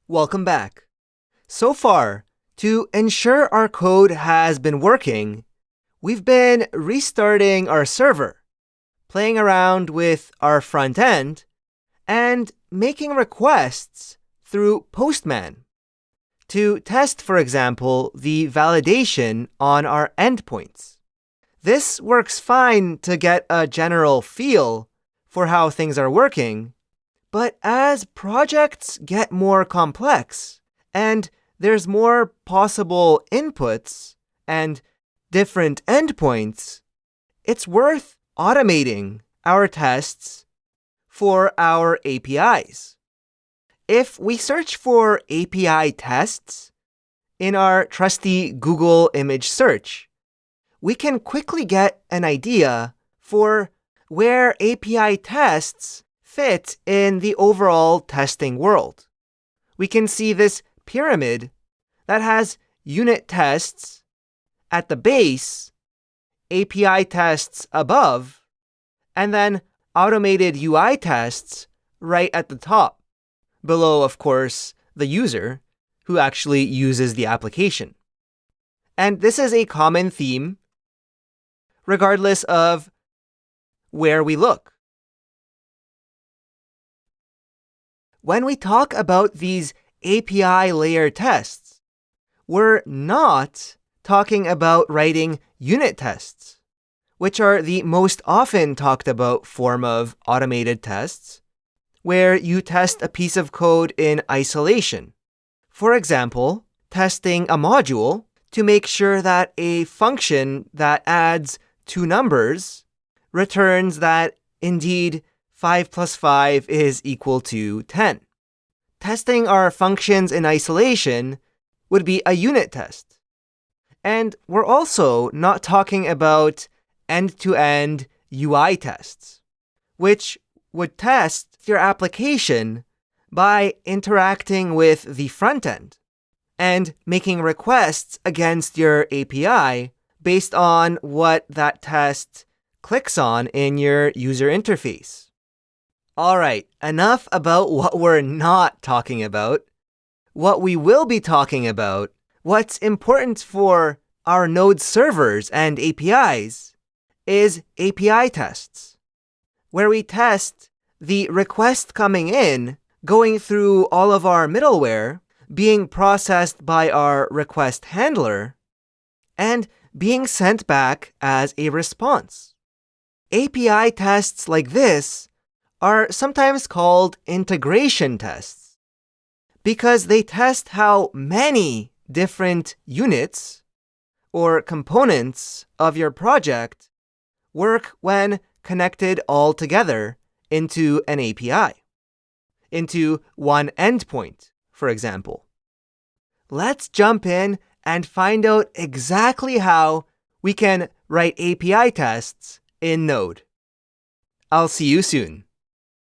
Welcome back. So far, to ensure our code has been working, we've been restarting our server, playing around with our front end, and making requests through Postman to test, for example, the validation on our endpoints. This works fine to get a general feel for how things are working, but as projects get more complex and there's more possible inputs and different endpoints, it's worth automating our tests for our APIs. If we search for API tests in our trusty Google image search, we can quickly get an idea for where API tests fit in the overall testing world. We can see this pyramid that has unit tests at the base, API tests above, and then automated UI tests right at the top. Below, of course, the user who actually uses the application. And this is a common theme regardless of where we look. When we talk about these API layer tests, we're not talking about writing unit tests, which are the most often talked about form of automated tests, where you test a piece of code in isolation. For example, testing a module to make sure that a function that adds two numbers returns that indeed 5 plus 5 is equal to 10. Testing our functions in isolation would be a unit test. And we're also not talking about end-to-end UI tests, which would test your application by interacting with the front end and making requests against your API based on what that test clicks on in your user interface. All right, enough about what we're not talking about. What we will be talking about, what's important for our Node servers and APIs, is API tests, where we test the request coming in, going through all of our middleware, being processed by our request handler, and being sent back as a response. API tests like this are sometimes called integration tests because they test how many different units or components of your project work when connected all together into an API, into one endpoint, for example. Let's jump in and find out exactly how we can write API tests in Node. I'll see you soon.